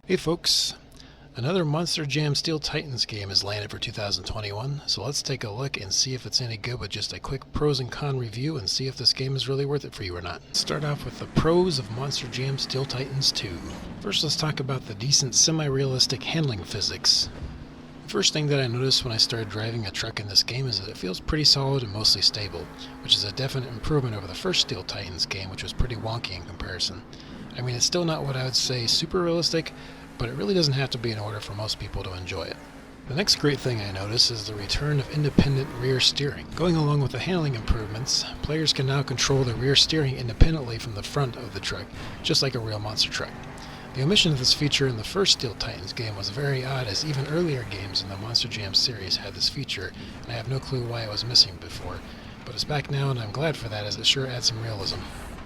Hey folks, another Monster Jam Steel Titans game is landed for 2021, so let's take a look and see if it's any good with just a quick pros and con review and see if this game is really worth it for you or not. Start off with the pros of Monster Jam Steel Titans 2. First, let's talk about the decent semi-realistic handling physics. The first thing that I noticed when I started driving a truck in this game is that it feels pretty solid and mostly stable, which is a definite improvement over the first Steel Titans game, which was pretty wonky in comparison. I mean, it's still not what I would say super realistic, but it really doesn't have to be in order for most people to enjoy it. The next great thing I notice is the return of independent rear steering. Going along with the handling improvements, players can now control the rear steering independently from the front of the truck, just like a real monster truck. The omission of this feature in the first Steel Titans game was very odd, as even earlier games in the Monster Jam series had this feature, and I have no clue why it was missing before. But it's back now, and I'm glad for that, as it sure adds some realism.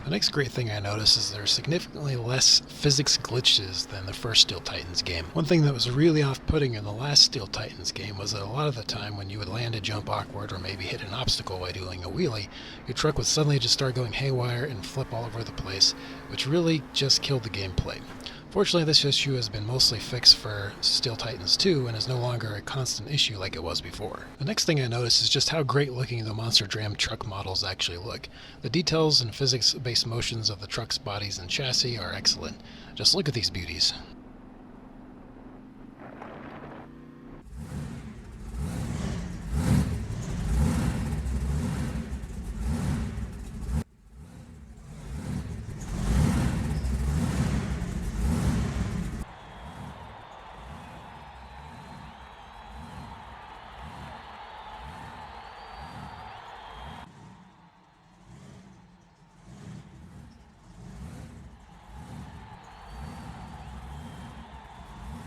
The next great thing I noticed is there are significantly less physics glitches than the first Steel Titans game. One thing that was really off-putting in the last Steel Titans game was that a lot of the time when you would land a jump awkward or maybe hit an obstacle while doing a wheelie, your truck would suddenly just start going haywire and flip all over the place, which really just killed the gameplay. Fortunately, this issue has been mostly fixed for Steel Titans 2 and is no longer a constant issue like it was before. The next thing I noticed is just how great looking the Monster Jam truck models actually look. The details and physics-based motions of the truck's bodies and chassis are excellent. Just look at these beauties.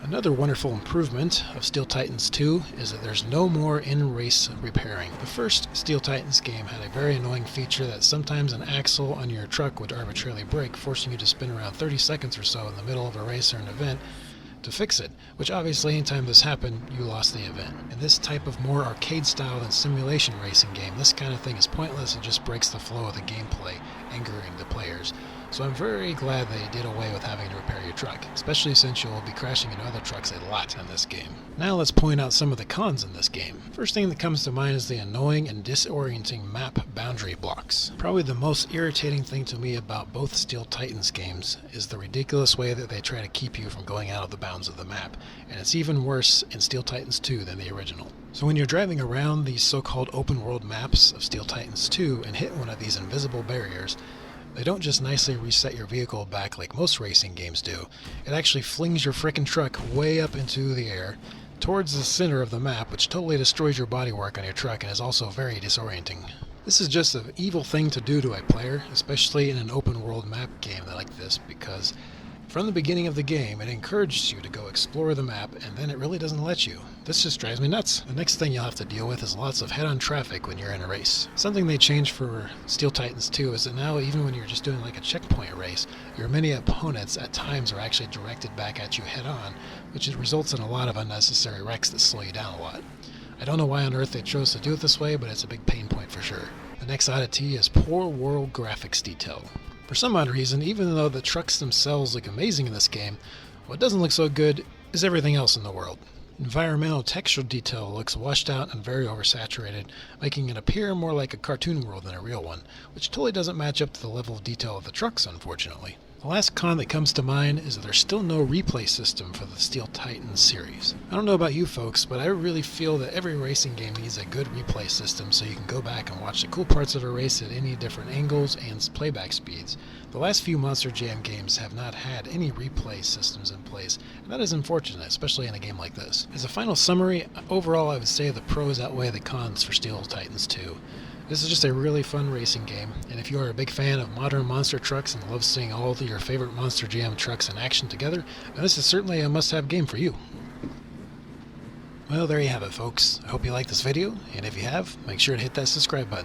Another wonderful improvement of Steel Titans 2 is that there's no more in-race repairing. The first Steel Titans game had a very annoying feature that sometimes an axle on your truck would arbitrarily break, forcing you to spin around 30 seconds or so in the middle of a race or an event to fix it, which obviously anytime this happened, you lost the event. In this type of more arcade-style and simulation racing game, this kind of thing is pointless and just breaks the flow of the gameplay, angering the players. So I'm very glad they did away with having to repair your truck, especially since you will be crashing into other trucks a lot in this game. Now let's point out some of the cons in this game. First thing that comes to mind is the annoying and disorienting map boundary blocks. Probably the most irritating thing to me about both Steel Titans games is the ridiculous way that they try to keep you from going out of the bounds of the map, and it's even worse in Steel Titans 2 than the original. So when you're driving around these so-called open world maps of Steel Titans 2 and hit one of these invisible barriers, they don't just nicely reset your vehicle back like most racing games do. It actually flings your frickin' truck way up into the air towards the center of the map, which totally destroys your bodywork on your truck and is also very disorienting. This is just an evil thing to do to a player, especially in an open world map game like this, because from the beginning of the game, it encourages you to go explore the map, and then it really doesn't let you. This just drives me nuts. The next thing you'll have to deal with is lots of head-on traffic when you're in a race. Something they changed for Steel Titans 2 is that now, even when you're just doing like a checkpoint race, your many opponents at times are actually directed back at you head-on, which results in a lot of unnecessary wrecks that slow you down a lot. I don't know why on earth they chose to do it this way, but it's a big pain point for sure. The next oddity is poor world graphics detail. For some odd reason, even though the trucks themselves look amazing in this game, what doesn't look so good is everything else in the world. Environmental textural detail looks washed out and very oversaturated, making it appear more like a cartoon world than a real one, which totally doesn't match up to the level of detail of the trucks, unfortunately. The last con that comes to mind is that there's still no replay system for the Steel Titans series. I don't know about you folks, but I really feel that every racing game needs a good replay system so you can go back and watch the cool parts of a race at any different angles and playback speeds. The last few Monster Jam games have not had any replay systems in place, and that is unfortunate, especially in a game like this. As a final summary, overall I would say the pros outweigh the cons for Steel Titans 2. This is just a really fun racing game, and if you are a big fan of modern monster trucks and love seeing all of your favorite Monster Jam trucks in action together, then this is certainly a must-have game for you. Well, there you have it, folks. I hope you liked this video, and if you have, make sure to hit that subscribe button.